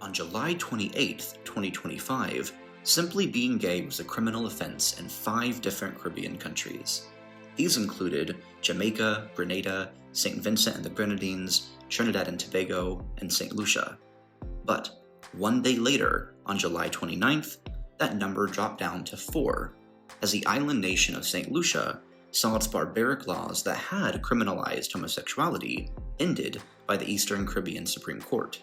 On July 28, 2025, simply being gay was a criminal offense in 5 different Caribbean countries. These included Jamaica, Grenada, St. Vincent and the Grenadines, Trinidad and Tobago, and St. Lucia. But one day later, on July 29th, that number dropped down to 4, as the island nation of St. Lucia saw its barbaric laws that had criminalized homosexuality ended by the Eastern Caribbean Supreme Court.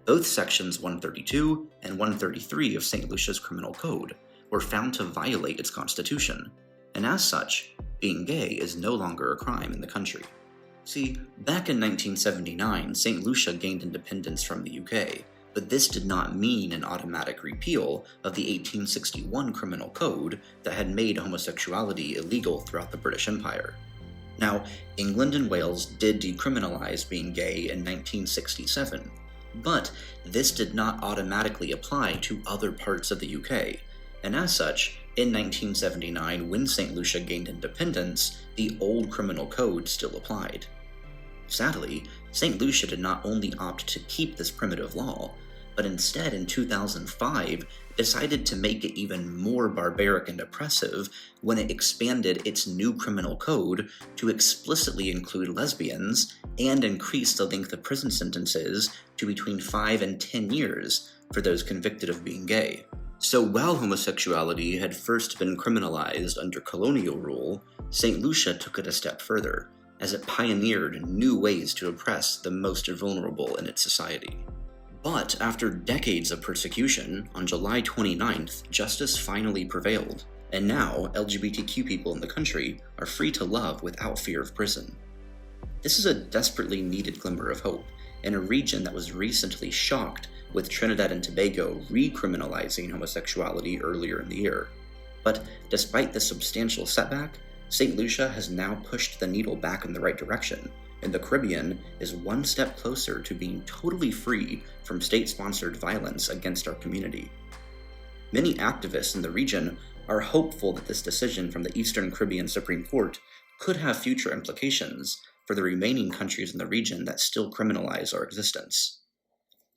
Both sections 132 and 133 of St. Lucia's criminal code were found to violate its constitution, and as such, being gay is no longer a crime in the country. See, back in 1979, St. Lucia gained independence from the UK, but this did not mean an automatic repeal of the 1861 criminal code that had made homosexuality illegal throughout the British Empire. Now, England and Wales did decriminalize being gay in 1967, but this did not automatically apply to other parts of the UK, and as such, in 1979, when St. Lucia gained independence, the old criminal code still applied. Sadly, St. Lucia did not only opt to keep this primitive law, but instead in 2005 decided to make it even more barbaric and oppressive when it expanded its new criminal code to explicitly include lesbians and increase the length of prison sentences to between 5 and 10 years for those convicted of being gay. So while homosexuality had first been criminalized under colonial rule, St. Lucia took it a step further, as it pioneered new ways to oppress the most vulnerable in its society. But after decades of persecution, on July 29th, justice finally prevailed, and now LGBTQ people in the country are free to love without fear of prison. This is a desperately needed glimmer of hope in a region that was recently shocked with Trinidad and Tobago recriminalizing homosexuality earlier in the year. But despite this substantial setback, St. Lucia has now pushed the needle back in the right direction, and the Caribbean is one step closer to being totally free from state-sponsored violence against our community. Many activists in the region are hopeful that this decision from the Eastern Caribbean Supreme Court could have future implications for the remaining countries in the region that still criminalize our existence.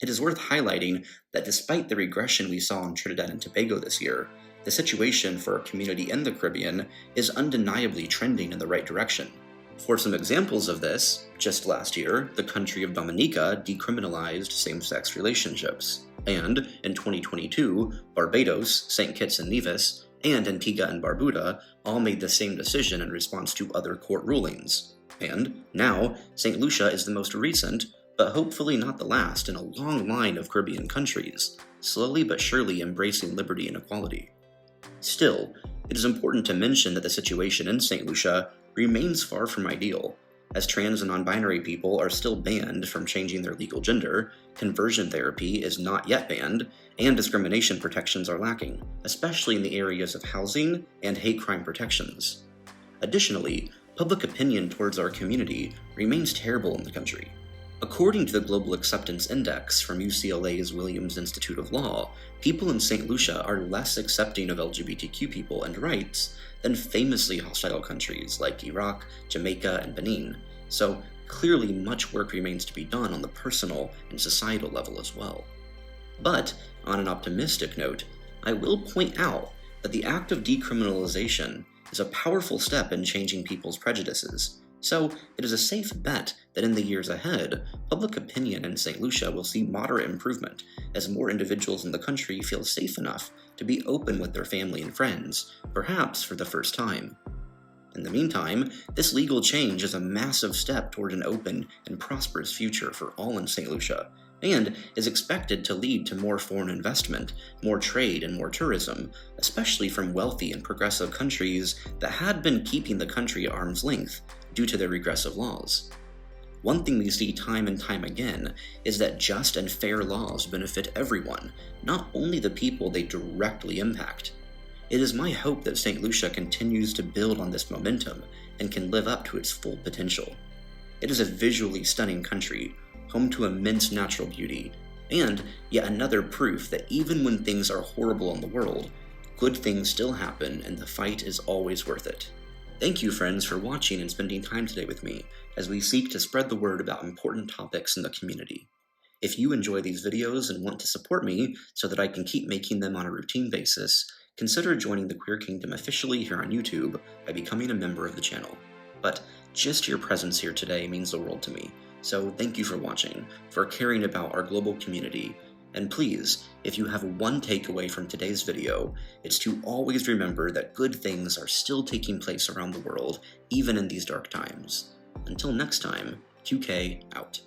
It is worth highlighting that despite the regression we saw in Trinidad and Tobago this year, the situation for our community in the Caribbean is undeniably trending in the right direction. For some examples of this, just last year, the country of Dominica decriminalized same-sex relationships, and in 2022, Barbados, St. Kitts and Nevis, and Antigua and Barbuda all made the same decision in response to other court rulings. And now, St. Lucia is the most recent, but hopefully not the last in a long line of Caribbean countries, slowly but surely embracing liberty and equality. Still, it is important to mention that the situation in St. Lucia remains far from ideal, as trans and non-binary people are still banned from changing their legal gender, conversion therapy is not yet banned, and discrimination protections are lacking, especially in the areas of housing and hate crime protections. Additionally, public opinion towards our community remains terrible in the country. According to the Global Acceptance Index from UCLA's Williams Institute of Law, people in St. Lucia are less accepting of LGBTQ people and rights than famously hostile countries like Iraq, Jamaica, and Benin, so clearly much work remains to be done on the personal and societal level as well. But, on an optimistic note, I will point out that the act of decriminalization is a powerful step in changing people's prejudices, so it is a safe bet that in the years ahead, public opinion in St. Lucia will see moderate improvement as more individuals in the country feel safe enough to be open with their family and friends, perhaps for the first time. In the meantime, this legal change is a massive step toward an open and prosperous future for all in St. Lucia, and is expected to lead to more foreign investment, more trade, and more tourism, especially from wealthy and progressive countries that had been keeping the country at arm's length due to their regressive laws. One thing we see time and time again is that just and fair laws benefit everyone, not only the people they directly impact. It is my hope that St. Lucia continues to build on this momentum and can live up to its full potential. It is a visually stunning country, home to immense natural beauty, and yet another proof that even when things are horrible in the world, good things still happen and the fight is always worth it. Thank you, friends, for watching and spending time today with me as we seek to spread the word about important topics in the community. If you enjoy these videos and want to support me so that I can keep making them on a routine basis, consider joining the Queer Kingdom officially here on YouTube by becoming a member of the channel. But just your presence here today means the world to me, so thank you for watching, for caring about our global community, and please, if you have one takeaway from today's video, it's to always remember that good things are still taking place around the world, even in these dark times. Until next time, QK out.